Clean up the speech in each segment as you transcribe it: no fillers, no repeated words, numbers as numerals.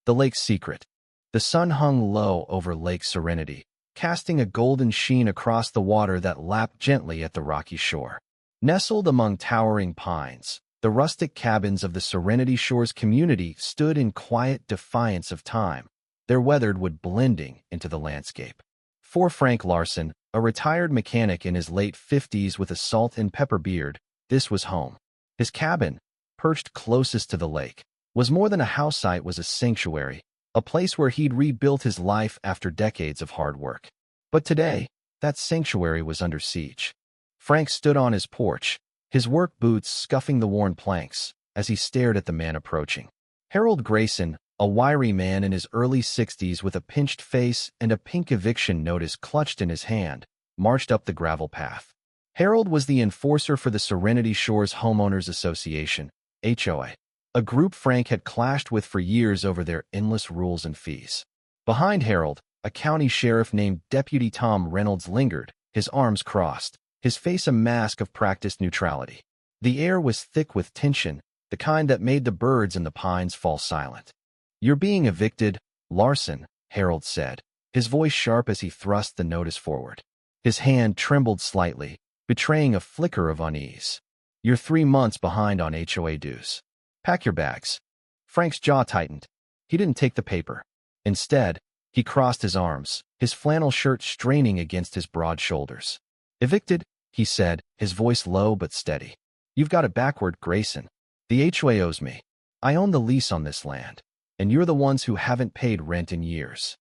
The lake's secret. The sun hung low over Lake Serenity, casting a golden sheen across the water that lapped gently at the rocky shore. Nestled among towering pines, the rustic cabins of the Serenity Shores community stood in quiet defiance of time, their weathered wood blending into the landscape. For Frank Larson, a retired mechanic in his late 50s with a salt and pepper beard, this was home. His cabin, perched closest to the lake, was more than a house site, it was a sanctuary, a place where he'd rebuilt his life after decades of hard work. But today, that sanctuary was under siege. Frank stood on his porch, his work boots scuffing the worn planks, as he stared at the man approaching. Harold Grayson, a wiry man in his early 60s with a pinched face and a pink eviction notice clutched in his hand, marched up the gravel path. Harold was the enforcer for the Serenity Shores Homeowners Association, HOA, a group Frank had clashed with for years over their endless rules and fees. Behind Harold, a county sheriff named Deputy Tom Reynolds lingered, his arms crossed, his face a mask of practiced neutrality. The air was thick with tension, the kind that made the birds in the pines fall silent. "You're being evicted, Larson," Harold said, his voice sharp as he thrust the notice forward. His hand trembled slightly, betraying a flicker of unease. "You're 3 months behind on HOA dues. Pack your bags." Frank's jaw tightened. He didn't take the paper. Instead, he crossed his arms, his flannel shirt straining against his broad shoulders. "Evicted," he said, his voice low but steady. "You've got it backward, Grayson. The HOA owes me. I own the lease on this land, and you're the ones who haven't paid rent in years."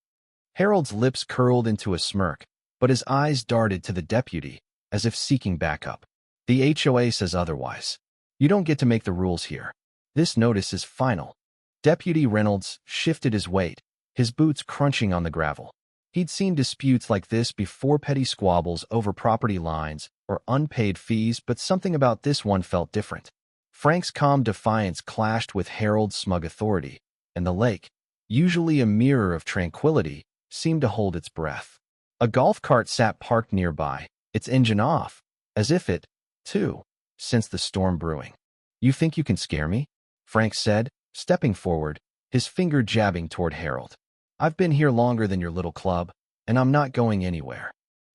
Harold's lips curled into a smirk, but his eyes darted to the deputy, as if seeking backup. "The HOA says otherwise. You don't get to make the rules here. This notice is final." Deputy Reynolds shifted his weight, his boots crunching on the gravel. He'd seen disputes like this before, petty squabbles over property lines or unpaid fees, but something about this one felt different. Frank's calm defiance clashed with Harold's smug authority, and the lake, usually a mirror of tranquility, seemed to hold its breath. A golf cart sat parked nearby, its engine off, as if it, too, sensed the storm brewing. "You think you can scare me?" Frank said, stepping forward, his finger jabbing toward Harold. "I've been here longer than your little club, and I'm not going anywhere."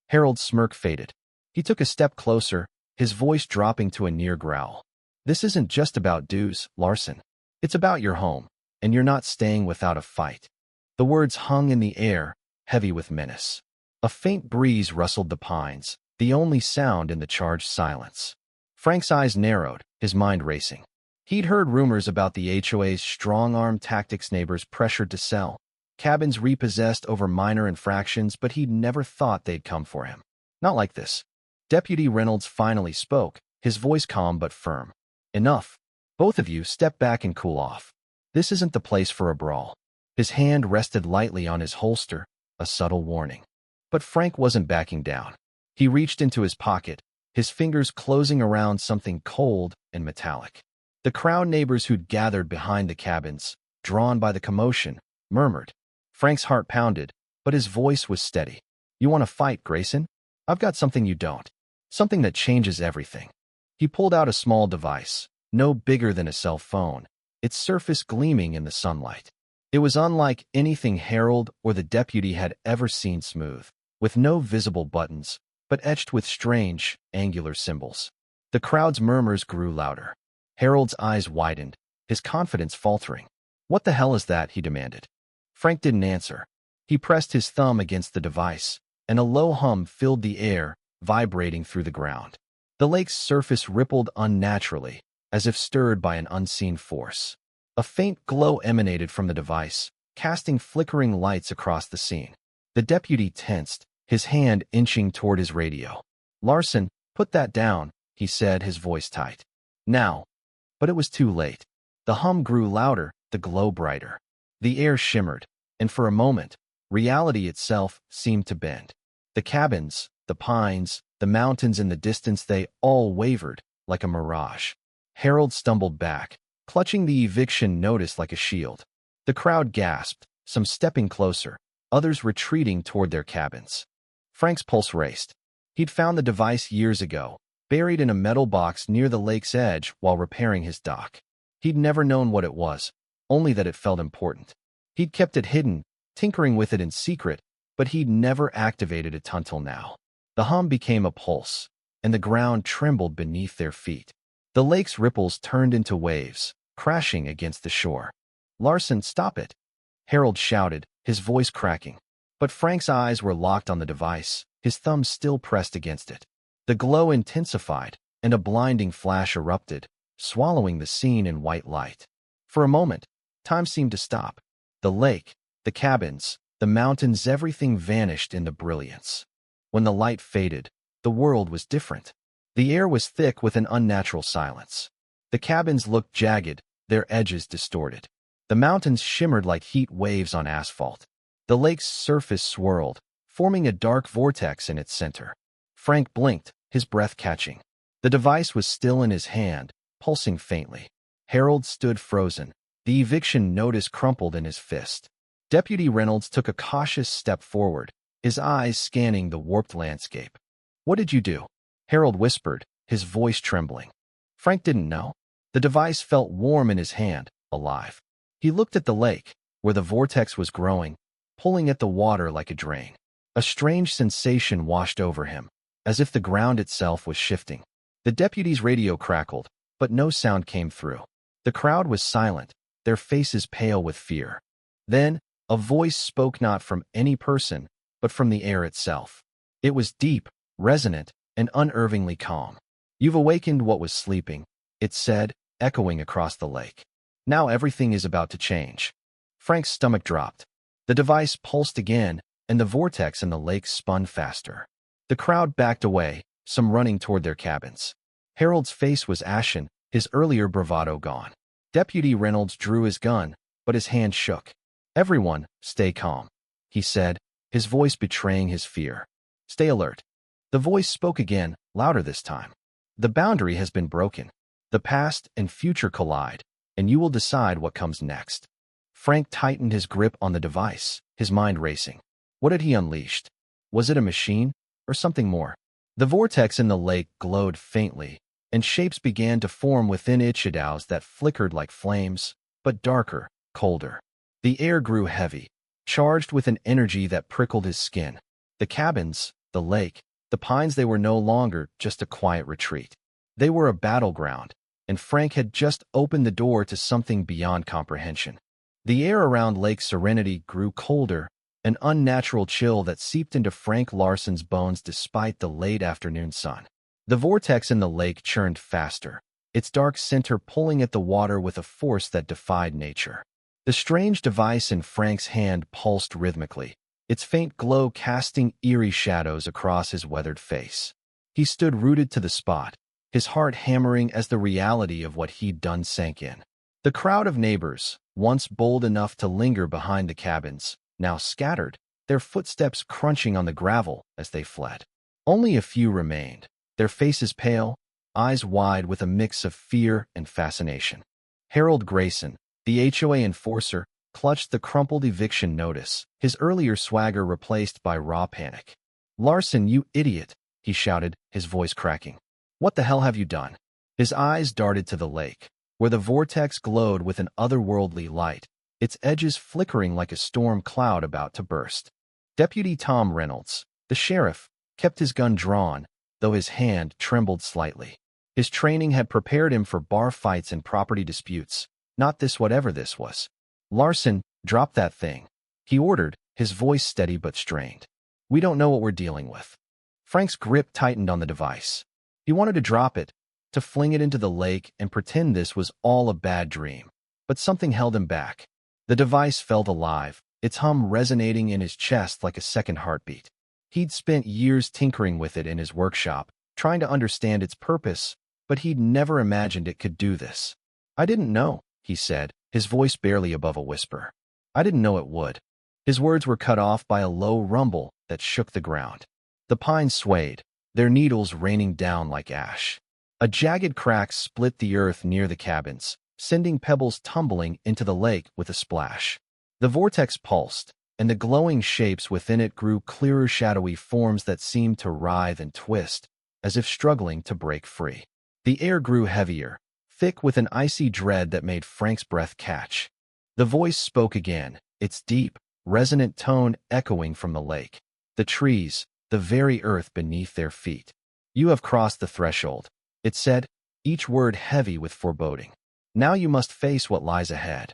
Harold's smirk faded. He took a step closer, his voice dropping to a near growl. "This isn't just about dues, Larson. It's about your home, and you're not staying without a fight." The words hung in the air, heavy with menace. A faint breeze rustled the pines, the only sound in the charged silence. Frank's eyes narrowed, his mind racing. He'd heard rumors about the HOA's strong-arm tactics, neighbors pressured to sell, cabins repossessed over minor infractions, but he'd never thought they'd come for him. Not like this. Deputy Reynolds finally spoke, his voice calm but firm. "Enough. Both of you step back and cool off. This isn't the place for a brawl." His hand rested lightly on his holster, a subtle warning. But Frank wasn't backing down. He reached into his pocket, his fingers closing around something cold and metallic. The crowd neighbors who'd gathered behind the cabins, drawn by the commotion, murmured. Frank's heart pounded, but his voice was steady. "You want to fight, Grayson? I've got something you don't. Something that changes everything." He pulled out a small device, no bigger than a cell phone, its surface gleaming in the sunlight. It was unlike anything Harold or the deputy had ever seen, smooth, with no visible buttons, but etched with strange, angular symbols. The crowd's murmurs grew louder. Harold's eyes widened, his confidence faltering. "What the hell is that?" he demanded. Frank didn't answer. He pressed his thumb against the device, and a low hum filled the air, vibrating through the ground. The lake's surface rippled unnaturally, as if stirred by an unseen force. A faint glow emanated from the device, casting flickering lights across the scene. The deputy tensed, his hand inching toward his radio. "Larson, put that down," he said, his voice tight. "Now." But it was too late. The hum grew louder, the glow brighter. The air shimmered, and for a moment, reality itself seemed to bend. The cabins, the pines, the mountains in the distance, they all wavered, like a mirage. Harold stumbled back, clutching the eviction notice like a shield. The crowd gasped, some stepping closer, others retreating toward their cabins. Frank's pulse raced. He'd found the device years ago, buried in a metal box near the lake's edge while repairing his dock. He'd never known what it was, only that it felt important. He'd kept it hidden, tinkering with it in secret, but he'd never activated it until now. The hum became a pulse, and the ground trembled beneath their feet. The lake's ripples turned into waves, crashing against the shore. "Larson, stop it!" Harold shouted, his voice cracking. But Frank's eyes were locked on the device, his thumbs still pressed against it. The glow intensified, and a blinding flash erupted, swallowing the scene in white light. For a moment, time seemed to stop. The lake, the cabins, the mountains, everything vanished in the brilliance. When the light faded, the world was different. The air was thick with an unnatural silence. The cabins looked jagged, their edges distorted. The mountains shimmered like heat waves on asphalt. The lake's surface swirled, forming a dark vortex in its center. Frank blinked, his breath catching. The device was still in his hand, pulsing faintly. Harold stood frozen, the eviction notice crumpled in his fist. Deputy Reynolds took a cautious step forward, his eyes scanning the warped landscape. "What did you do?" Harold whispered, his voice trembling. Frank didn't know. The device felt warm in his hand, alive. He looked at the lake, where the vortex was growing, pulling at the water like a drain. A strange sensation washed over him, as if the ground itself was shifting. The deputy's radio crackled, but no sound came through. The crowd was silent, their faces pale with fear. Then, a voice spoke not from any person, but from the air itself. It was deep, resonant, and unervingly calm. "You've awakened what was sleeping," it said, echoing across the lake. "Now everything is about to change." Frank's stomach dropped. The device pulsed again, and the vortex in the lake spun faster. The crowd backed away, some running toward their cabins. Harold's face was ashen, his earlier bravado gone. Deputy Reynolds drew his gun, but his hand shook. "Everyone, stay calm," he said, his voice betraying his fear. "Stay alert." The voice spoke again, louder this time. "The boundary has been broken. The past and future collide, and you will decide what comes next." Frank tightened his grip on the device, his mind racing. What had he unleashed? Was it a machine, or something more? The vortex in the lake glowed faintly, and shapes began to form within its shadows that flickered like flames, but darker, colder. The air grew heavy, charged with an energy that prickled his skin. The cabins, the lake, the pines, they were no longer just a quiet retreat. They were a battleground, and Frank had just opened the door to something beyond comprehension. The air around Lake Serenity grew colder, an unnatural chill that seeped into Frank Larson's bones despite the late afternoon sun. The vortex in the lake churned faster, its dark center pulling at the water with a force that defied nature. The strange device in Frank's hand pulsed rhythmically, its faint glow casting eerie shadows across his weathered face. He stood rooted to the spot, his heart hammering as the reality of what he'd done sank in. The crowd of neighbors, once bold enough to linger behind the cabins, now scattered, their footsteps crunching on the gravel as they fled. Only a few remained, their faces pale, eyes wide with a mix of fear and fascination. Harold Grayson, the HOA enforcer, clutched the crumpled eviction notice, his earlier swagger replaced by raw panic. "Larson, you idiot," he shouted, his voice cracking. "What the hell have you done?" His eyes darted to the lake, where the vortex glowed with an otherworldly light, its edges flickering like a storm cloud about to burst. Deputy Tom Reynolds, the sheriff, kept his gun drawn, though his hand trembled slightly. His training had prepared him for bar fights and property disputes, not this whatever this was. "Larson, drop that thing," he ordered, his voice steady but strained. "We don't know what we're dealing with." Frank's grip tightened on the device. He wanted to drop it, to fling it into the lake and pretend this was all a bad dream. But something held him back. The device felt alive, its hum resonating in his chest like a second heartbeat. He'd spent years tinkering with it in his workshop, trying to understand its purpose, but he'd never imagined it could do this. "I didn't know," he said, his voice barely above a whisper. "I didn't know it would." His words were cut off by a low rumble that shook the ground. The pines swayed, their needles raining down like ash. A jagged crack split the earth near the cabins, sending pebbles tumbling into the lake with a splash. The vortex pulsed, and the glowing shapes within it grew clearer, shadowy forms that seemed to writhe and twist, as if struggling to break free. The air grew heavier, thick with an icy dread that made Frank's breath catch. The voice spoke again, its deep, resonant tone echoing from the lake, the trees, the very earth beneath their feet. "You have crossed the threshold," it said, each word heavy with foreboding. "Now you must face what lies ahead."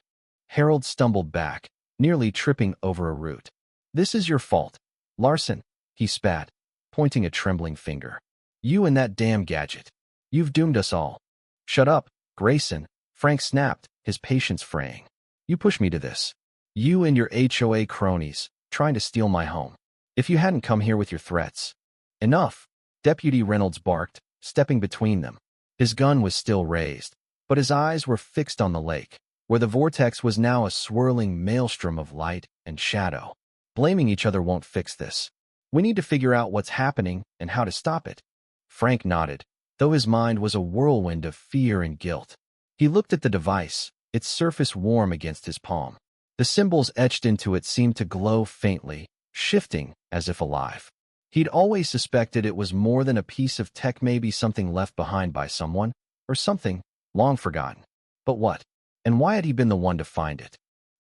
Harold stumbled back, nearly tripping over a root. "This is your fault, Larson," he spat, pointing a trembling finger. "You and that damn gadget. You've doomed us all." "Shut up, Grayson," Frank snapped, his patience fraying. "You pushed me to this. You and your HOA cronies, trying to steal my home. If you hadn't come here with your threats." "Enough," Deputy Reynolds barked, stepping between them. His gun was still raised, but his eyes were fixed on the lake, where the vortex was now a swirling maelstrom of light and shadow. "Blaming each other won't fix this. We need to figure out what's happening and how to stop it." Frank nodded, though his mind was a whirlwind of fear and guilt. He looked at the device, its surface warm against his palm. The symbols etched into it seemed to glow faintly, shifting as if alive. He'd always suspected it was more than a piece of tech, maybe something left behind by someone, or something long forgotten. But what? And why had he been the one to find it?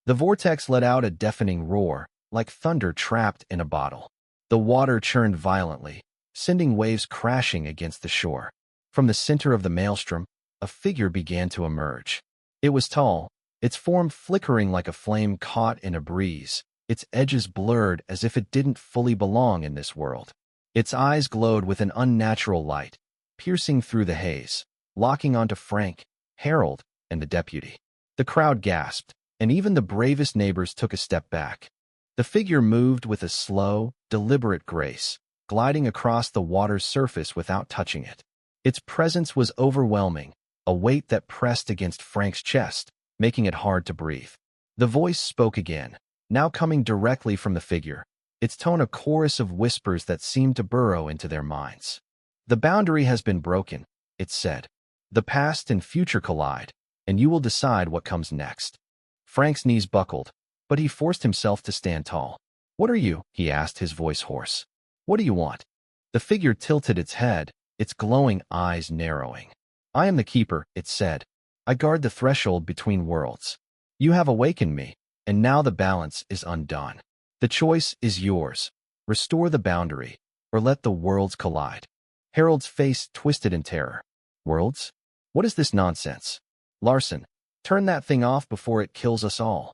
The vortex let out a deafening roar, like thunder trapped in a bottle. The water churned violently, sending waves crashing against the shore. From the center of the maelstrom, a figure began to emerge. It was tall, its form flickering like a flame caught in a breeze, its edges blurred as if it didn't fully belong in this world. Its eyes glowed with an unnatural light, piercing through the haze, locking onto Frank, Harold, and the deputy. The crowd gasped, and even the bravest neighbors took a step back. The figure moved with a slow, deliberate grace, gliding across the water's surface without touching it. Its presence was overwhelming, a weight that pressed against Frank's chest, making it hard to breathe. The voice spoke again, now coming directly from the figure, its tone a chorus of whispers that seemed to burrow into their minds. "The boundary has been broken," it said. "The past and future collide, and you will decide what comes next." Frank's knees buckled, but he forced himself to stand tall. "What are you?" he asked, his voice hoarse. "What do you want?" The figure tilted its head, its glowing eyes narrowing. "I am the keeper," it said. "I guard the threshold between worlds. You have awakened me, and now the balance is undone. The choice is yours. Restore the boundary, or let the worlds collide." Harold's face twisted in terror. "Worlds? What is this nonsense? Larson, turn that thing off before it kills us all."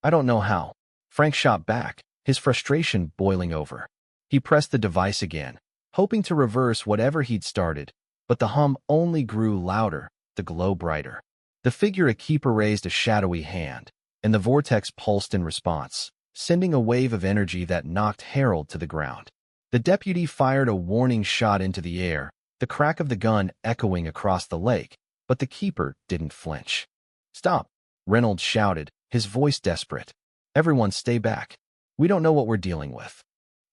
"I don't know how." Frank shot back, his frustration boiling over. He pressed the device again, hoping to reverse whatever he'd started, but the hum only grew louder, the glow brighter. The figure a keeper raised a shadowy hand, and the vortex pulsed in response, sending a wave of energy that knocked Harold to the ground. The deputy fired a warning shot into the air, the crack of the gun echoing across the lake, but the keeper didn't flinch. "Stop," Reynolds shouted, his voice desperate. "Everyone stay back. We don't know what we're dealing with."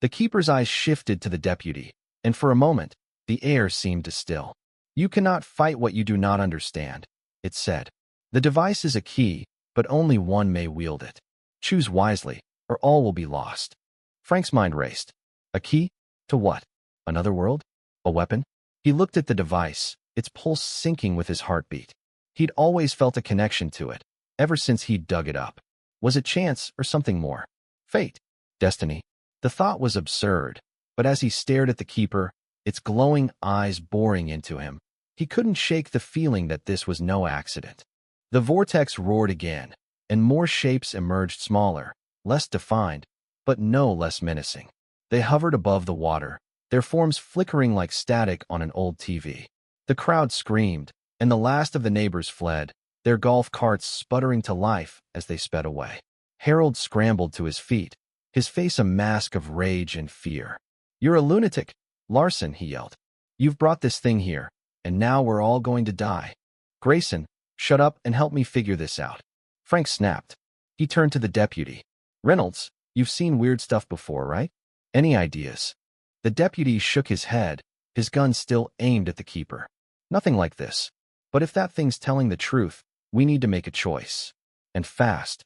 The keeper's eyes shifted to the deputy, and for a moment, the air seemed to still. "You cannot fight what you do not understand," it said. "The device is a key, but only one may wield it. Choose wisely, or all will be lost." Frank's mind raced. A key? To what? Another world? A weapon? He looked at the device, its pulse syncing with his heartbeat. He'd always felt a connection to it, ever since he'd dug it up. Was it chance or something more? Fate? Destiny? The thought was absurd, but as he stared at the keeper, its glowing eyes boring into him, he couldn't shake the feeling that this was no accident. The vortex roared again, and more shapes emerged, smaller, less defined, but no less menacing. They hovered above the water, their forms flickering like static on an old TV. The crowd screamed, and the last of the neighbors fled, their golf carts sputtering to life as they sped away. Harold scrambled to his feet, his face a mask of rage and fear. "You're a lunatic, Larson," he yelled. "You've brought this thing here, and now we're all going to die. Grayson, shut up and help me figure this out." Frank snapped. He turned to the deputy. "Reynolds, you've seen weird stuff before, right? Any ideas?" The deputy shook his head, his gun still aimed at the keeper. "Nothing like this. But if that thing's telling the truth, we need to make a choice. And fast."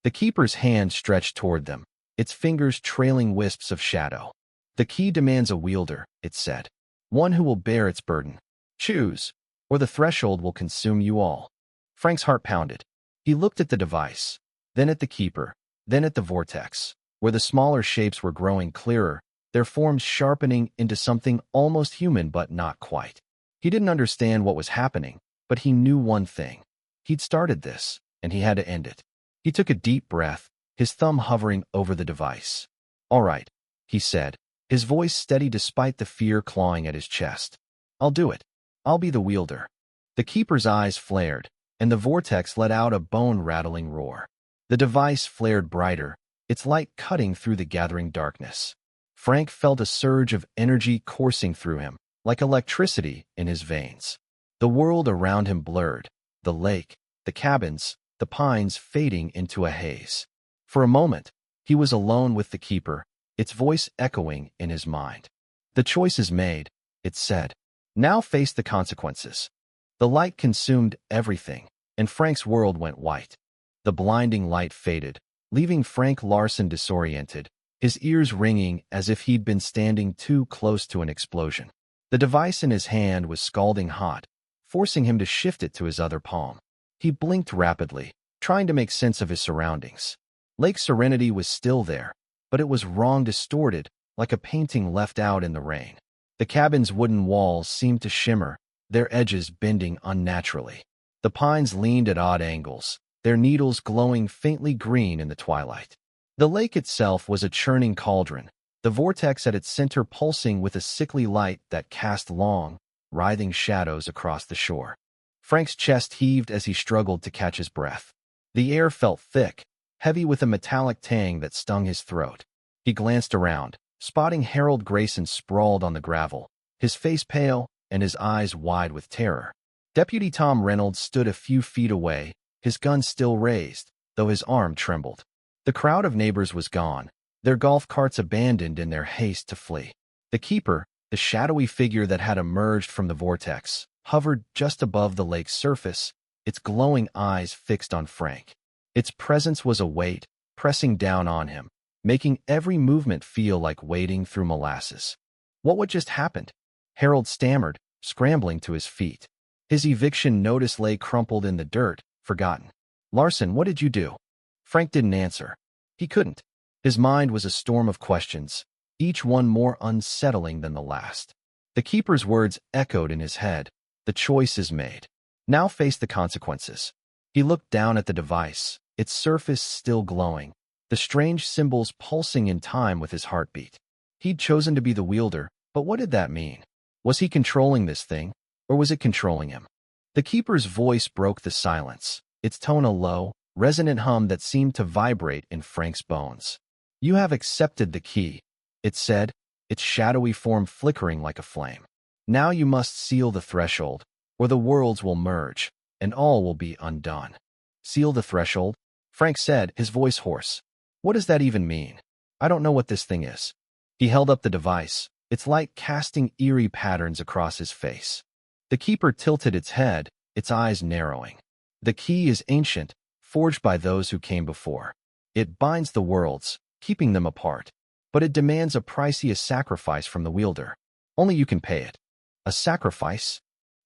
The keeper's hand stretched toward them, its fingers trailing wisps of shadow. "The key demands a wielder," it said. "One who will bear its burden. Choose, or the threshold will consume you all." Frank's heart pounded. He looked at the device, then at the keeper, then at the vortex, where the smaller shapes were growing clearer, their forms sharpening into something almost human but not quite. He didn't understand what was happening, but he knew one thing. He'd started this, and he had to end it. He took a deep breath, his thumb hovering over the device. "All right," he said, his voice steady despite the fear clawing at his chest. "I'll do it. I'll be the wielder." The keeper's eyes flared, and the vortex let out a bone-rattling roar. The device flared brighter, its light cutting through the gathering darkness. Frank felt a surge of energy coursing through him, like electricity in his veins. The world around him blurred, the lake, the cabins, the pines fading into a haze. For a moment, he was alone with the keeper, its voice echoing in his mind. "The choice is made," it said. "Now face the consequences." The light consumed everything, and Frank's world went white. The blinding light faded, leaving Frank Larson disoriented, his ears ringing as if he'd been standing too close to an explosion. The device in his hand was scalding hot, forcing him to shift it to his other palm. He blinked rapidly, trying to make sense of his surroundings. Lake Serenity was still there, but it was wrong, distorted, like a painting left out in the rain. The cabin's wooden walls seemed to shimmer, their edges bending unnaturally. The pines leaned at odd angles, their needles glowing faintly green in the twilight. The lake itself was a churning cauldron, the vortex at its center pulsing with a sickly light that cast long, writhing shadows across the shore. Frank's chest heaved as he struggled to catch his breath. The air felt thick, heavy with a metallic tang that stung his throat. He glanced around, spotting Harold Grayson sprawled on the gravel, his face pale and his eyes wide with terror. Deputy Tom Reynolds stood a few feet away, his gun still raised, though his arm trembled. The crowd of neighbors was gone, their golf carts abandoned in their haste to flee. The keeper, the shadowy figure that had emerged from the vortex, hovered just above the lake's surface, its glowing eyes fixed on Frank. Its presence was a weight, pressing down on him, making every movement feel like wading through molasses. "What would just happened?" Harold stammered, scrambling to his feet. His eviction notice lay crumpled in the dirt, forgotten. "Larson, what did you do?" Frank didn't answer. He couldn't. His mind was a storm of questions, each one more unsettling than the last. The keeper's words echoed in his head. "The choice is made. Now face the consequences." He looked down at the device, its surface still glowing, the strange symbols pulsing in time with his heartbeat. He'd chosen to be the wielder, but what did that mean? Was he controlling this thing, or was it controlling him? The keeper's voice broke the silence, its tone a low, resonant hum that seemed to vibrate in Frank's bones. "You have accepted the key," it said, its shadowy form flickering like a flame. "Now you must seal the threshold, or the worlds will merge, and all will be undone." "Seal the threshold?" Frank said, his voice hoarse. "What does that even mean? I don't know what this thing is." He held up the device, its light casting eerie patterns across his face. The keeper tilted its head, its eyes narrowing. "The key is ancient, forged by those who came before. It binds the worlds, keeping them apart. But it demands a priciest sacrifice from the wielder. Only you can pay it." "A sacrifice?"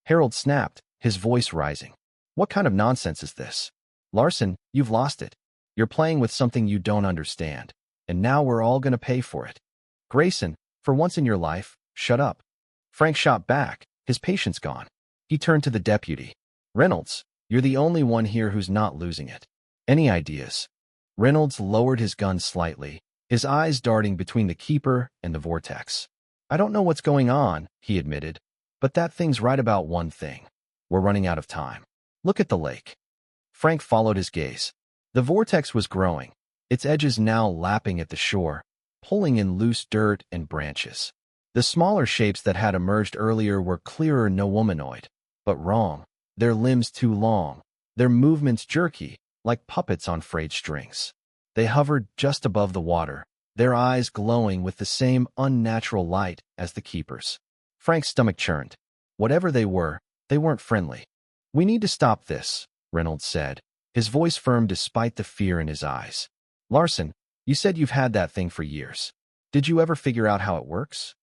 Harold snapped, his voice rising. "What kind of nonsense is this? Larson, you've lost it. You're playing with something you don't understand, and now we're all going to pay for it. Grayson, for once in your life, shut up." Frank shot back, his patience gone. He turned to the deputy. "Reynolds, you're the only one here who's not losing it. Any ideas?" Reynolds lowered his gun slightly, his eyes darting between the keeper and the vortex. "I don't know what's going on," he admitted, "but that thing's right about one thing. We're running out of time. Look at the lake." Frank followed his gaze. The vortex was growing, its edges now lapping at the shore, pulling in loose dirt and branches. The smaller shapes that had emerged earlier were clearer, no humanoid, but wrong, their limbs too long, their movements jerky, like puppets on frayed strings. They hovered just above the water, their eyes glowing with the same unnatural light as the keeper's. Frank's stomach churned. Whatever they weren't friendly. "We need to stop this," Reynolds said, his voice firm despite the fear in his eyes. "Larson, you said you've had that thing for years. Did you ever figure out how it works?"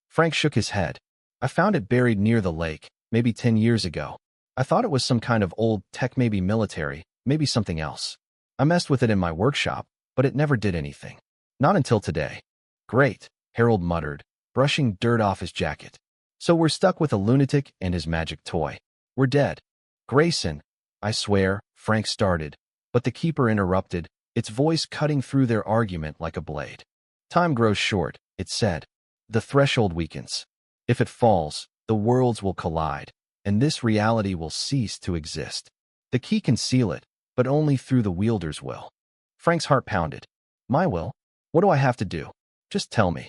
Frank shook his head. "I found it buried near the lake, maybe 10 years ago. I thought it was some kind of old tech, maybe military, maybe something else. I messed with it in my workshop, but it never did anything. Not until today. Great, Harold muttered, brushing dirt off his jacket. So we're stuck with a lunatic and his magic toy. We're dead. Grayson, I swear, Frank started, but the keeper interrupted, its voice cutting through their argument like a blade. Time grows short, it said. The threshold weakens. If it falls, the worlds will collide, and this reality will cease to exist. The key can seal it, but only through the wielder's will. Frank's heart pounded. My will? What do I have to do? Just tell me.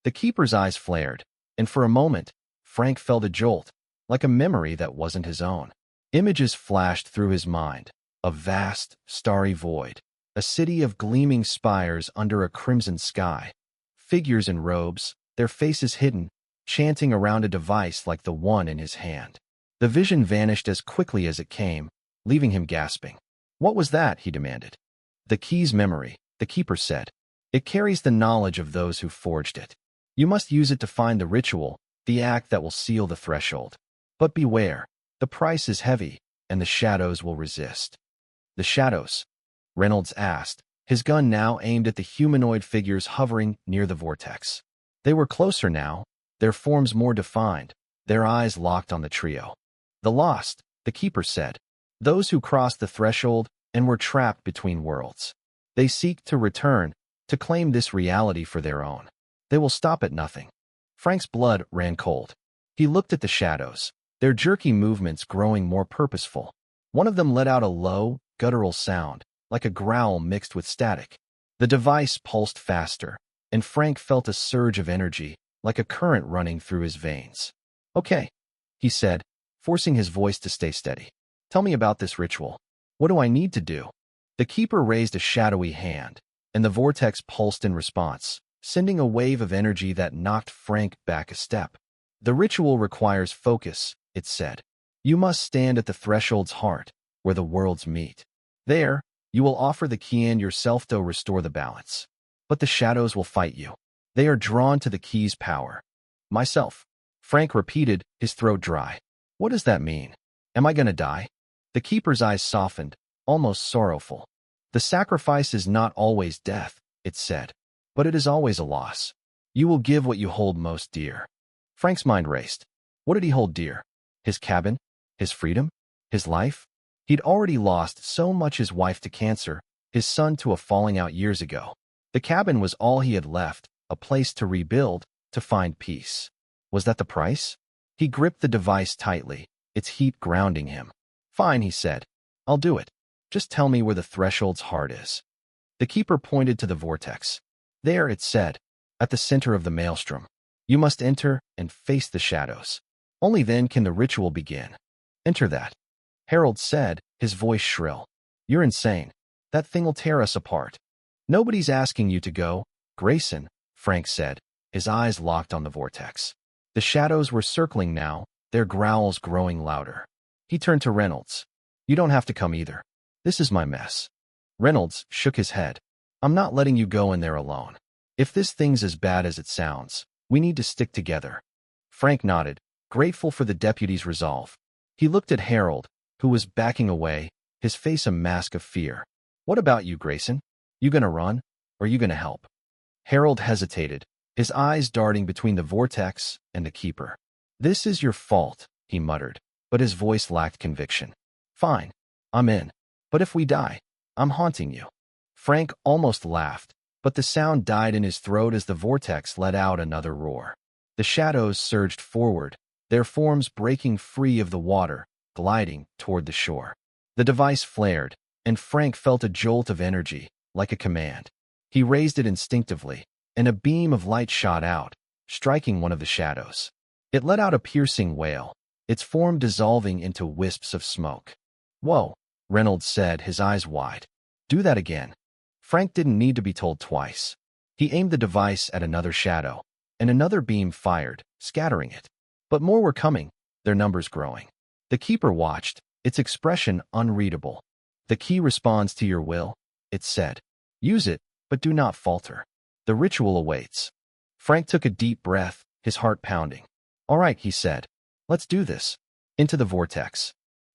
The keeper's eyes flared, and for a moment, Frank felt a jolt, like a memory that wasn't his own. Images flashed through his mind, a vast, starry void, a city of gleaming spires under a crimson sky, figures in robes, their faces hidden, chanting around a device like the one in his hand. The vision vanished as quickly as it came, leaving him gasping. What was that? He demanded. The key's memory, the keeper said. It carries the knowledge of those who forged it. You must use it to find the ritual, the act that will seal the threshold. But beware, the price is heavy, and the shadows will resist. The shadows? Reynolds asked, his gun now aimed at the humanoid figures hovering near the vortex. They were closer now, their forms more defined, their eyes locked on the trio. The lost, the keeper said. Those who crossed the threshold and were trapped between worlds. They seek to return, to claim this reality for their own. They will stop at nothing. Frank's blood ran cold. He looked at the shadows, their jerky movements growing more purposeful. One of them let out a low, guttural sound, like a growl mixed with static. The device pulsed faster, and Frank felt a surge of energy, like a current running through his veins. Okay, he said, forcing his voice to stay steady. Tell me about this ritual. What do I need to do? The keeper raised a shadowy hand, and the vortex pulsed in response, sending a wave of energy that knocked Frank back a step. The ritual requires focus, it said. You must stand at the threshold's heart, where the worlds meet. There, you will offer the key and yourself to restore the balance. But the shadows will fight you. They are drawn to the key's power. Myself, Frank repeated, his throat dry. What does that mean? Am I gonna die? The keeper's eyes softened, almost sorrowful. The sacrifice is not always death, it said, but it is always a loss. You will give what you hold most dear. Frank's mind raced. What did he hold dear? His cabin? His freedom? His life? He'd already lost so much, his wife to cancer, his son to a falling out years ago. The cabin was all he had left, a place to rebuild, to find peace. Was that the price? He gripped the device tightly, its heat grounding him. Fine, he said. I'll do it. Just tell me where the threshold's heart is. The keeper pointed to the vortex. There, it said, at the center of the maelstrom. You must enter and face the shadows. Only then can the ritual begin. Enter that. Harold said, his voice shrill. You're insane. That thing'll tear us apart. Nobody's asking you to go, Grayson, Frank said, his eyes locked on the vortex. The shadows were circling now, their growls growing louder. He turned to Reynolds. You don't have to come either. This is my mess. Reynolds shook his head. I'm not letting you go in there alone. If this thing's as bad as it sounds, we need to stick together. Frank nodded, grateful for the deputy's resolve. He looked at Harold, who was backing away, his face a mask of fear. What about you, Grayson? You gonna run, or you gonna help? Harold hesitated, his eyes darting between the vortex and the keeper. This is your fault, he muttered, but his voice lacked conviction. Fine, I'm in. But if we die, I'm haunting you. Frank almost laughed, but the sound died in his throat as the vortex let out another roar. The shadows surged forward, their forms breaking free of the water, gliding toward the shore. The device flared, and Frank felt a jolt of energy, like a command. He raised it instinctively, and a beam of light shot out, striking one of the shadows. It let out a piercing wail, its form dissolving into wisps of smoke. Whoa, Reynolds said, his eyes wide. Do that again. Frank didn't need to be told twice. He aimed the device at another shadow, and another beam fired, scattering it. But more were coming, their numbers growing. The keeper watched, its expression unreadable. The key responds to your will, it said. Use it, but do not falter. The ritual awaits. Frank took a deep breath, his heart pounding. All right, he said. Let's do this. Into the vortex.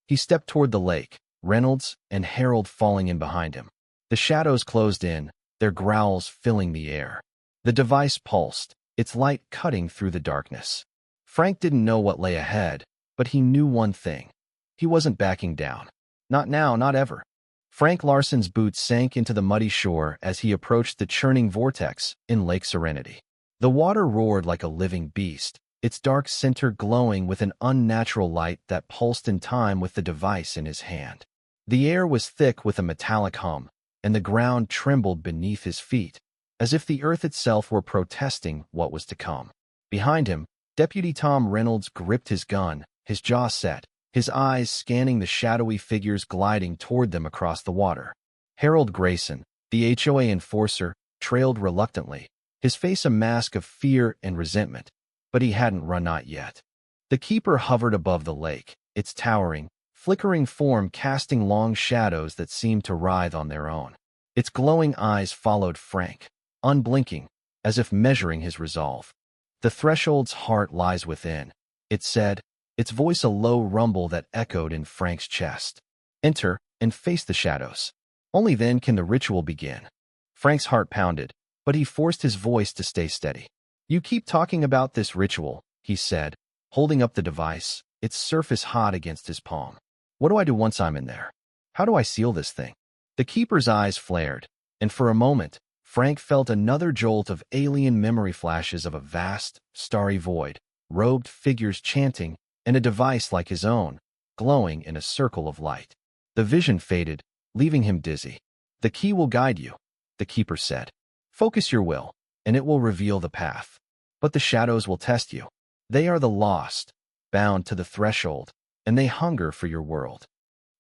He stepped toward the lake, Reynolds and Harold falling in behind him. The shadows closed in, their growls filling the air. The device pulsed, its light cutting through the darkness. Frank didn't know what lay ahead, but he knew one thing. He wasn't backing down. Not now, not ever. Frank Larson's boots sank into the muddy shore as he approached the churning vortex in Lake Serenity. The water roared like a living beast, its dark center glowing with an unnatural light that pulsed in time with the device in his hand. The air was thick with a metallic hum, and the ground trembled beneath his feet, as if the earth itself were protesting what was to come. Behind him, Deputy Tom Reynolds gripped his gun, his jaw set, his eyes scanning the shadowy figures gliding toward them across the water. Harold Grayson, the HOA enforcer, trailed reluctantly, his face a mask of fear and resentment, but he hadn't run out yet. The keeper hovered above the lake, its towering, flickering form casting long shadows that seemed to writhe on their own. Its glowing eyes followed Frank, unblinking, as if measuring his resolve. "The threshold's heart lies within," it said, its voice a low rumble that echoed in Frank's chest. "Enter and face the shadows. Only then can the ritual begin." Frank's heart pounded, but he forced his voice to stay steady. "You keep talking about this ritual," he said, holding up the device, its surface hot against his palm. "What do I do once I'm in there? How do I seal this thing?" The keeper's eyes flared, and for a moment, Frank felt another jolt of alien memory flashes of a vast, starry void, robed figures chanting, and a device like his own, glowing in a circle of light. The vision faded, leaving him dizzy. "The key will guide you," the keeper said. "Focus your will, and it will reveal the path. But the shadows will test you. They are the lost, bound to the threshold, and they hunger for your world."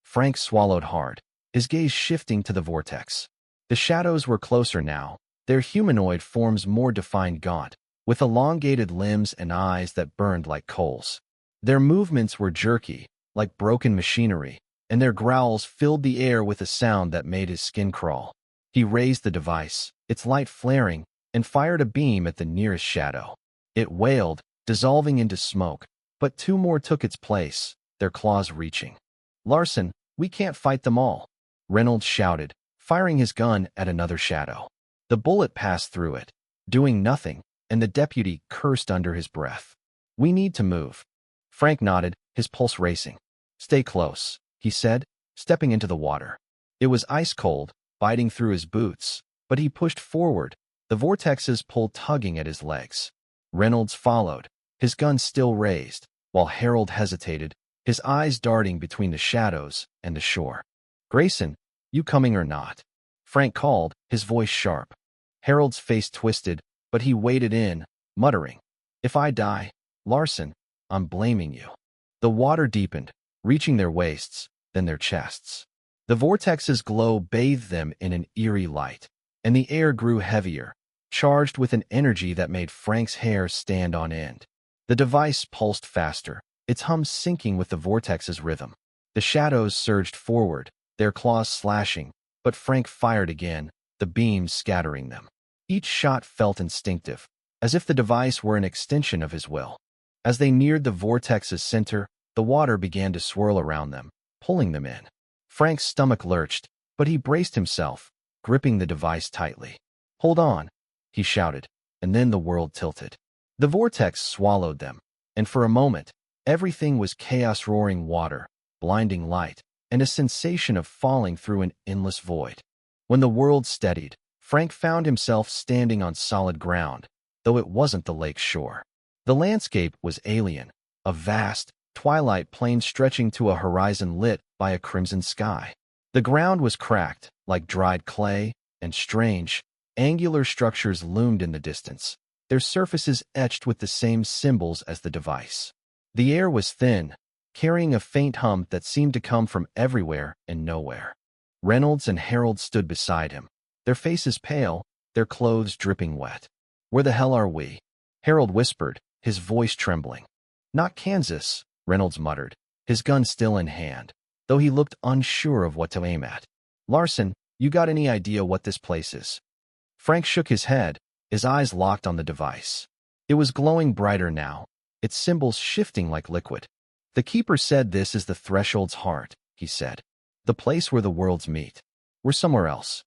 Frank swallowed hard, his gaze shifting to the vortex. The shadows were closer now, their humanoid forms more defined, gaunt, with elongated limbs and eyes that burned like coals. Their movements were jerky, like broken machinery, and their growls filled the air with a sound that made his skin crawl. He raised the device, its light flaring, and fired a beam at the nearest shadow. It wailed, dissolving into smoke, but two more took its place, their claws reaching. "Larson, we can't fight them all," Reynolds shouted, firing his gun at another shadow. The bullet passed through it, doing nothing, and the deputy cursed under his breath. "We need to move." Frank nodded, his pulse racing. "Stay close," he said, stepping into the water. It was ice cold, biting through his boots, but he pushed forward, the vortex's pull tugging at his legs. Reynolds followed, his gun still raised, while Harold hesitated, his eyes darting between the shadows and the shore. "Grayson, you coming or not?" Frank called, his voice sharp. Harold's face twisted, but he waded in, muttering, "If I die, Larson, I'm blaming you." The water deepened, reaching their waists, then their chests. The vortex's glow bathed them in an eerie light, and the air grew heavier, charged with an energy that made Frank's hair stand on end. The device pulsed faster, its hum syncing with the vortex's rhythm. The shadows surged forward, their claws slashing, but Frank fired again, the beams scattering them. Each shot felt instinctive, as if the device were an extension of his will. As they neared the vortex's center, the water began to swirl around them, pulling them in. Frank's stomach lurched, but he braced himself, gripping the device tightly. "Hold on," he shouted, and then the world tilted. The vortex swallowed them, and for a moment, everything was chaos-roaring water, blinding light, and a sensation of falling through an endless void. When the world steadied, Frank found himself standing on solid ground, though it wasn't the lake's shore. The landscape was alien, a vast, twilight plain stretching to a horizon lit by a crimson sky. The ground was cracked, like dried clay, and strange, angular structures loomed in the distance, their surfaces etched with the same symbols as the device. The air was thin, carrying a faint hum that seemed to come from everywhere and nowhere. Reynolds and Harold stood beside him, their faces pale, their clothes dripping wet. "Where the hell are we?" Harold whispered, his voice trembling. "Not Kansas," Reynolds muttered, his gun still in hand, though he looked unsure of what to aim at. "Larson, you got any idea what this place is?" Frank shook his head, his eyes locked on the device. It was glowing brighter now, its symbols shifting like liquid. "The keeper said this is the threshold's heart," he said. "The place where the worlds meet. We're somewhere else."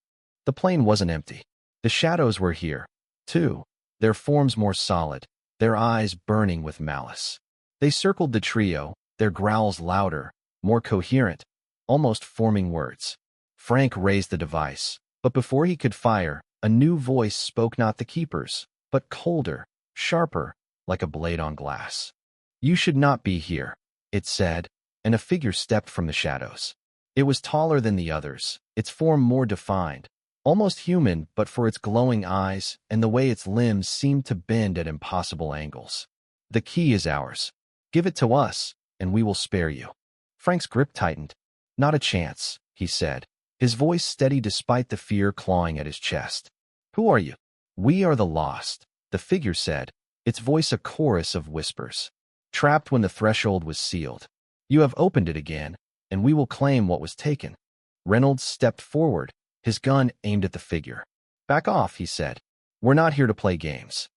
The plane wasn't empty. The shadows were here, too, their forms more solid, their eyes burning with malice. They circled the trio, their growls louder, more coherent, almost forming words. Frank raised the device, but before he could fire, a new voice spoke, not the keeper's, but colder, sharper, like a blade on glass. "You should not be here," it said, and a figure stepped from the shadows. It was taller than the others, its form more defined, almost human but for its glowing eyes and the way its limbs seemed to bend at impossible angles. "The key is ours. Give it to us, and we will spare you." Frank's grip tightened. "Not a chance," he said, his voice steady despite the fear clawing at his chest. "Who are you?" "We are the lost," the figure said, its voice a chorus of whispers. "Trapped when the threshold was sealed. You have opened it again, and we will claim what was taken." Reynolds stepped forward, his gun aimed at the figure. "Back off," he said. "We're not here to play games."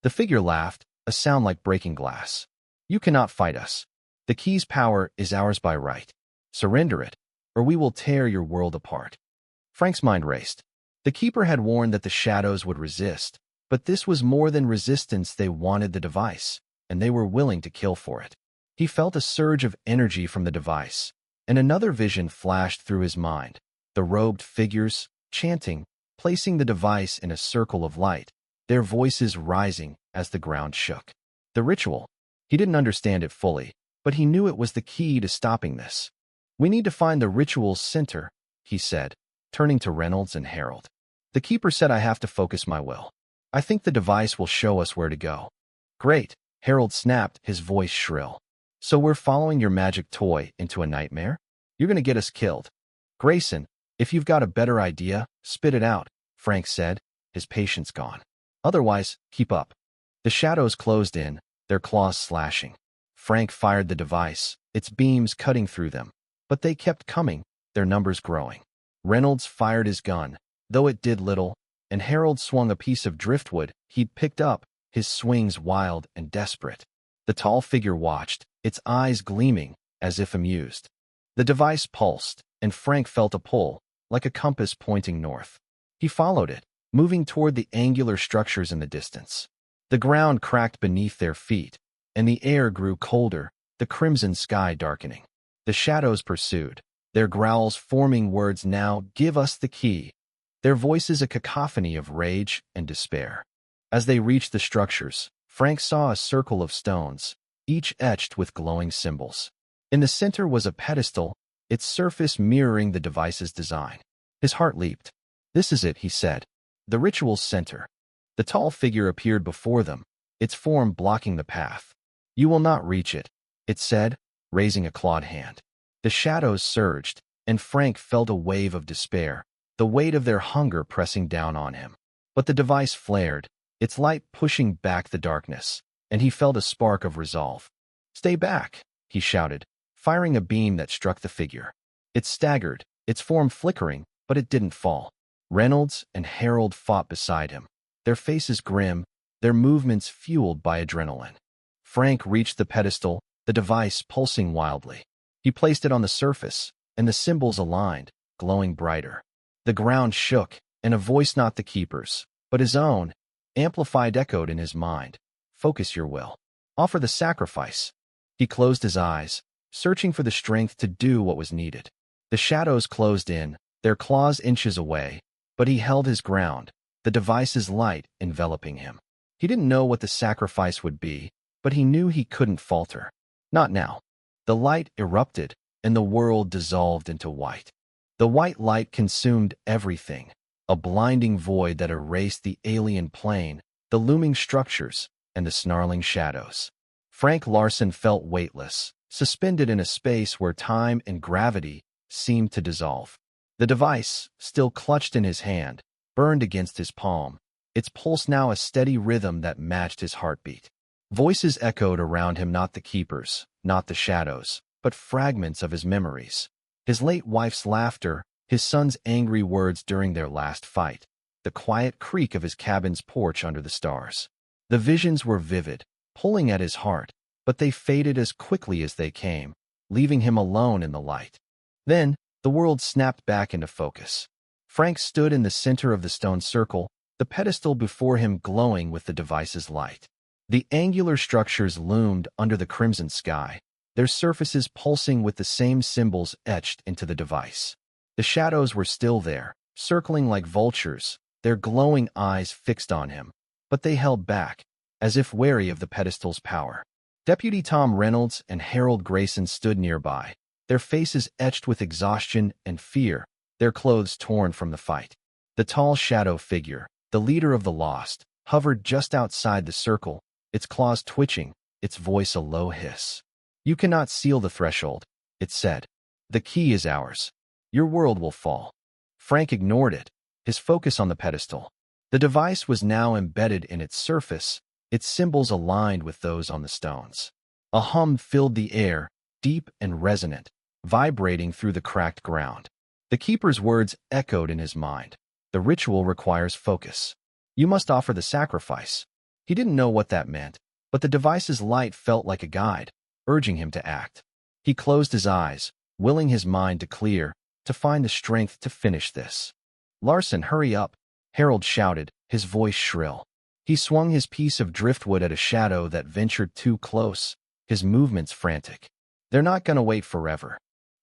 The figure laughed, a sound like breaking glass. "You cannot fight us. The key's power is ours by right. Surrender it, or we will tear your world apart." Frank's mind raced. The keeper had warned that the shadows would resist, but this was more than resistance. They wanted the device, and they were willing to kill for it. He felt a surge of energy from the device, and another vision flashed through his mind. The robed figures, chanting, placing the device in a circle of light, their voices rising as the ground shook. The ritual. He didn't understand it fully, but he knew it was the key to stopping this. "We need to find the ritual's center," he said, turning to Reynolds and Harold. "The keeper said I have to focus my will. I think the device will show us where to go." "Great," Harold snapped, his voice shrill. "So we're following your magic toy into a nightmare? You're going to get us killed." "Grayson, if you've got a better idea, spit it out," Frank said, his patience gone. "Otherwise, keep up." The shadows closed in, their claws slashing. Frank fired the device, its beams cutting through them. But they kept coming, their numbers growing. Reynolds fired his gun, though it did little, and Harold swung a piece of driftwood he'd picked up, his swings wild and desperate. The tall figure watched, its eyes gleaming, as if amused. The device pulsed, and Frank felt a pull, like a compass pointing north. He followed it, moving toward the angular structures in the distance. The ground cracked beneath their feet, and the air grew colder, the crimson sky darkening. The shadows pursued, their growls forming words now, "Give us the key," their voices a cacophony of rage and despair. As they reached the structures, Frank saw a circle of stones, each etched with glowing symbols. In the center was a pedestal, its surface mirroring the device's design. His heart leaped. "This is it," he said. "The ritual's center." The tall figure appeared before them, its form blocking the path. "You will not reach it," it said, raising a clawed hand. The shadows surged, and Frank felt a wave of despair, the weight of their hunger pressing down on him. But the device flared, its light pushing back the darkness, and he felt a spark of resolve. "Stay back," he shouted, firing a beam that struck the figure. It staggered, its form flickering, but it didn't fall. Reynolds and Harold fought beside him, their faces grim, their movements fueled by adrenaline. Frank reached the pedestal, the device pulsing wildly. He placed it on the surface, and the symbols aligned, glowing brighter. The ground shook, and a voice not the keeper's, but his own, amplified echoed in his mind. "Focus your will. Offer the sacrifice." He closed his eyes, searching for the strength to do what was needed. The shadows closed in, their claws inches away, but he held his ground, the device's light enveloping him. He didn't know what the sacrifice would be, but he knew he couldn't falter. Not now. The light erupted, and the world dissolved into white. The white light consumed everything, a blinding void that erased the alien plane, the looming structures, and the snarling shadows. Frank Larson felt weightless, suspended in a space where time and gravity seemed to dissolve. The device, still clutched in his hand, burned against his palm, its pulse now a steady rhythm that matched his heartbeat. Voices echoed around him, not the keepers, not the shadows, but fragments of his memories. His late wife's laughter, his son's angry words during their last fight, the quiet creak of his cabin's porch under the stars. The visions were vivid, pulling at his heart, but they faded as quickly as they came, leaving him alone in the light. Then, the world snapped back into focus. Frank stood in the center of the stone circle, the pedestal before him glowing with the device's light. The angular structures loomed under the crimson sky, their surfaces pulsing with the same symbols etched into the device. The shadows were still there, circling like vultures, their glowing eyes fixed on him, but they held back, as if wary of the pedestal's power. Deputy Tom Reynolds and Harold Grayson stood nearby, their faces etched with exhaustion and fear, their clothes torn from the fight. The tall shadow figure, the leader of the lost, hovered just outside the circle, its claws twitching, its voice a low hiss. "You cannot seal the threshold," it said. "The key is ours. Your world will fall." Frank ignored it, his focus on the pedestal. The device was now embedded in its surface, its symbols aligned with those on the stones. A hum filled the air, deep and resonant, vibrating through the cracked ground. The keeper's words echoed in his mind. "The ritual requires focus. You must offer the sacrifice." He didn't know what that meant, but the device's light felt like a guide, urging him to act. He closed his eyes, willing his mind to clear, to find the strength to finish this. "Larson, hurry up," Harold shouted, his voice shrill. He swung his piece of driftwood at a shadow that ventured too close, his movements frantic. "They're not gonna wait forever."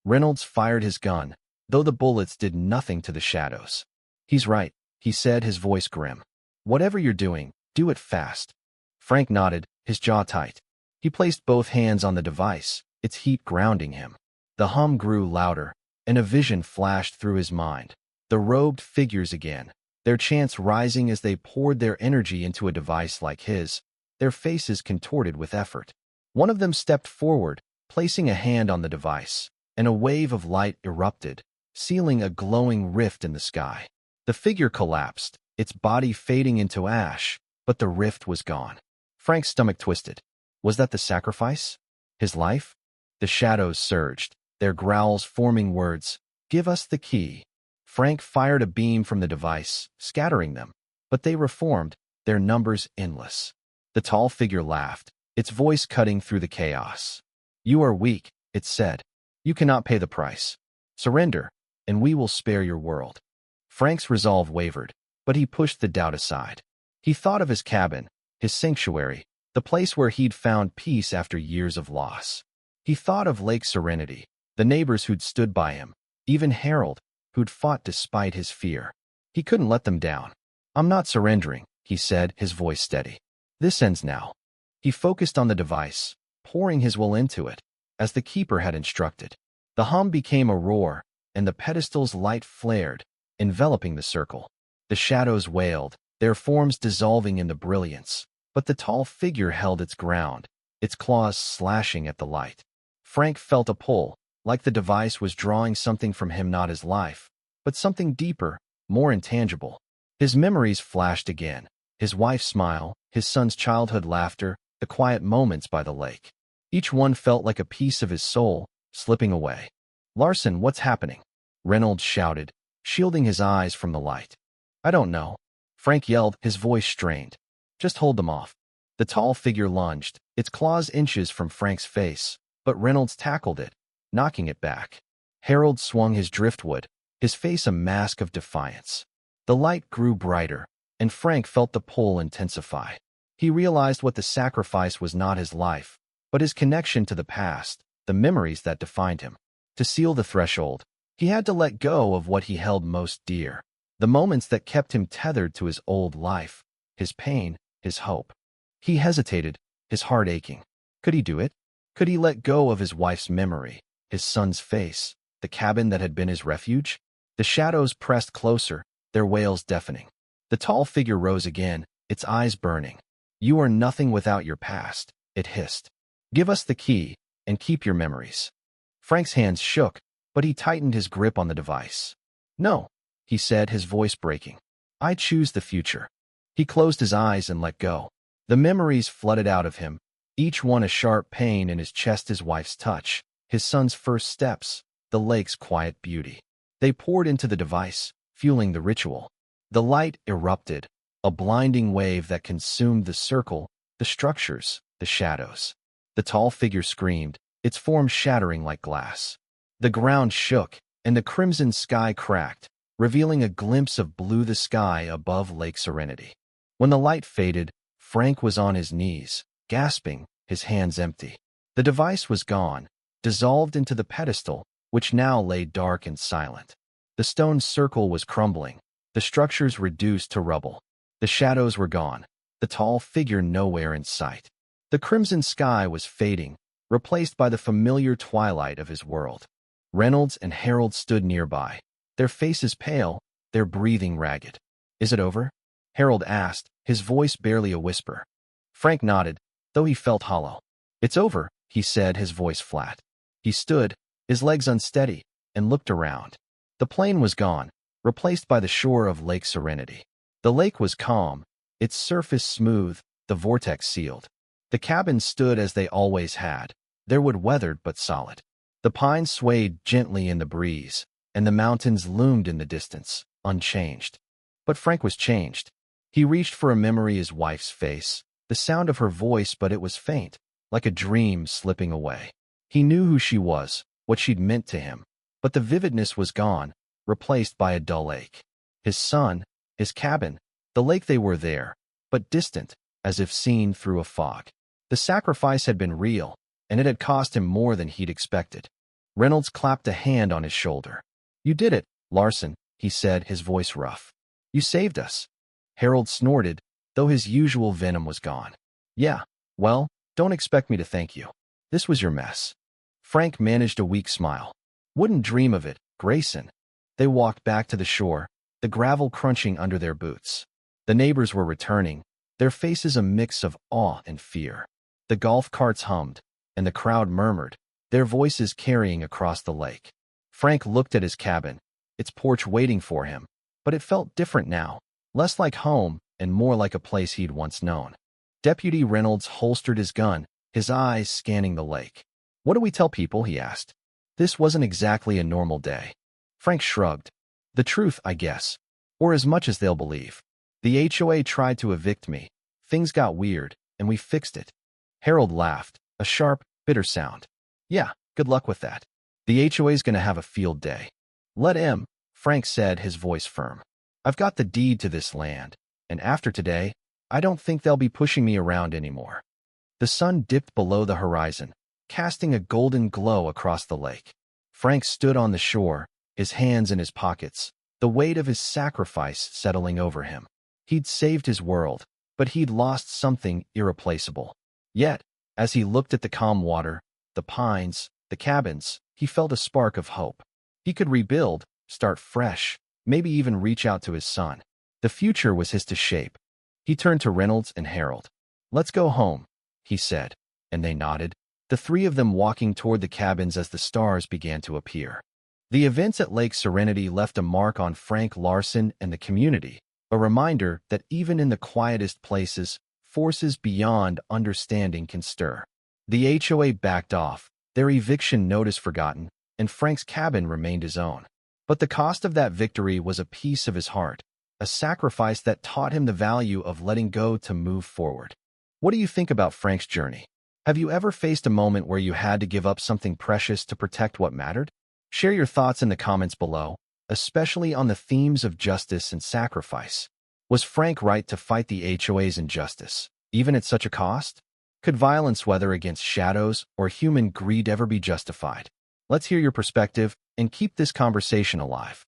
Reynolds fired his gun, though the bullets did nothing to the shadows. "He's right," he said, his voice grim. "Whatever you're doing, do it fast." Frank nodded, his jaw tight. He placed both hands on the device, its heat grounding him. The hum grew louder, and a vision flashed through his mind. The robed figures again, their chants rising as they poured their energy into a device like his, their faces contorted with effort. One of them stepped forward, placing a hand on the device, and a wave of light erupted, sealing a glowing rift in the sky. The figure collapsed, its body fading into ash, but the rift was gone. Frank's stomach twisted. Was that the sacrifice? His life? The shadows surged, their growls forming words. "Give us the key." Frank fired a beam from the device, scattering them, but they reformed, their numbers endless. The tall figure laughed, its voice cutting through the chaos. "You are weak," it said. "You cannot pay the price. Surrender, and we will spare your world." Frank's resolve wavered, but he pushed the doubt aside. He thought of his cabin, his sanctuary, the place where he'd found peace after years of loss. He thought of Lake Serenity, the neighbors who'd stood by him, even Harold, who'd fought despite his fear. He couldn't let them down. "I'm not surrendering," he said, his voice steady. "This ends now." He focused on the device, pouring his will into it, as the keeper had instructed. The hum became a roar, and the pedestal's light flared, enveloping the circle. The shadows wailed, their forms dissolving in the brilliance, but the tall figure held its ground, its claws slashing at the light. Frank felt a pull, like the device was drawing something from him, not his life, but something deeper, more intangible. His memories flashed again, his wife's smile, his son's childhood laughter, the quiet moments by the lake. Each one felt like a piece of his soul, slipping away. "Larson, what's happening?" Reynolds shouted, shielding his eyes from the light. "I don't know," Frank yelled, his voice strained. "Just hold them off." The tall figure lunged, its claws inches from Frank's face, but Reynolds tackled it, knocking it back. Harold swung his driftwood, his face a mask of defiance. The light grew brighter, and Frank felt the pull intensify. He realized what the sacrifice was: not his life, but his connection to the past, the memories that defined him. To seal the threshold, he had to let go of what he held most dear, the moments that kept him tethered to his old life, his pain, his hope. He hesitated, his heart aching. Could he do it? Could he let go of his wife's memory, his son's face, the cabin that had been his refuge? The shadows pressed closer, their wails deafening. The tall figure rose again, its eyes burning. "You are nothing without your past," it hissed. "Give us the key, and keep your memories." Frank's hands shook, but he tightened his grip on the device. "No," he said, his voice breaking. "I choose the future." He closed his eyes and let go. The memories flooded out of him, each one a sharp pain in his chest: his wife's touch, his son's first steps, the lake's quiet beauty. They poured into the device, fueling the ritual. The light erupted, a blinding wave that consumed the circle, the structures, the shadows. The tall figure screamed, its form shattering like glass. The ground shook, and the crimson sky cracked, revealing a glimpse of blue the sky above Lake Serenity. When the light faded, Frank was on his knees, gasping, his hands empty. The device was gone, dissolved into the pedestal, which now lay dark and silent. The stone circle was crumbling, the structures reduced to rubble. The shadows were gone, the tall figure nowhere in sight. The crimson sky was fading, replaced by the familiar twilight of his world. Reynolds and Harold stood nearby, their faces pale, their breathing ragged. "Is it over?" Harold asked, his voice barely a whisper. Frank nodded, though he felt hollow. "It's over," he said, his voice flat. He stood, his legs unsteady, and looked around. The plain was gone, replaced by the shore of Lake Serenity. The lake was calm, its surface smooth, the vortex sealed. The cabins stood as they always had, their wood weathered but solid. The pines swayed gently in the breeze, and the mountains loomed in the distance, unchanged. But Frank was changed. He reached for a memory, his wife's face, the sound of her voice, but it was faint, like a dream slipping away. He knew who she was, what she'd meant to him, but the vividness was gone, replaced by a dull ache. His son, his cabin, the lake, they were there, but distant, as if seen through a fog. The sacrifice had been real, and it had cost him more than he'd expected. Reynolds clapped a hand on his shoulder. "You did it, Larson," he said, his voice rough. "You saved us." Harold snorted, though his usual venom was gone. "Yeah, well, don't expect me to thank you. This was your mess." Frank managed a weak smile. "Wouldn't dream of it, Grayson." They walked back to the shore, the gravel crunching under their boots. The neighbors were returning, their faces a mix of awe and fear. The golf carts hummed, and the crowd murmured, their voices carrying across the lake. Frank looked at his cabin, its porch waiting for him, but it felt different now, less like home and more like a place he'd once known. Deputy Reynolds holstered his gun, his eyes scanning the lake. "What do we tell people?" he asked. This wasn't exactly a normal day. Frank shrugged. "The truth, I guess. Or as much as they'll believe. The HOA tried to evict me. Things got weird, and we fixed it." Harold laughed, a sharp, bitter sound. "Yeah, good luck with that. The HOA's gonna have a field day." "Let him," Frank said, his voice firm. "I've got the deed to this land, and after today, I don't think they'll be pushing me around anymore." The sun dipped below the horizon, casting a golden glow across the lake. Frank stood on the shore, his hands in his pockets, the weight of his sacrifice settling over him. He'd saved his world, but he'd lost something irreplaceable. Yet, as he looked at the calm water, the pines, the cabins, he felt a spark of hope. He could rebuild, start fresh, maybe even reach out to his son. The future was his to shape. He turned to Reynolds and Harold. "Let's go home," he said, and they nodded, the three of them walking toward the cabins as the stars began to appear. The events at Lake Serenity left a mark on Frank Larson and the community, a reminder that even in the quietest places, forces beyond understanding can stir. The HOA backed off, their eviction notice forgotten, and Frank's cabin remained his own. But the cost of that victory was a piece of his heart, a sacrifice that taught him the value of letting go to move forward. What do you think about Frank's journey? Have you ever faced a moment where you had to give up something precious to protect what mattered? Share your thoughts in the comments below, especially on the themes of justice and sacrifice. Was Frank right to fight the HOA's injustice, even at such a cost? Could violence, whether against shadows or human greed, ever be justified? Let's hear your perspective and keep this conversation alive.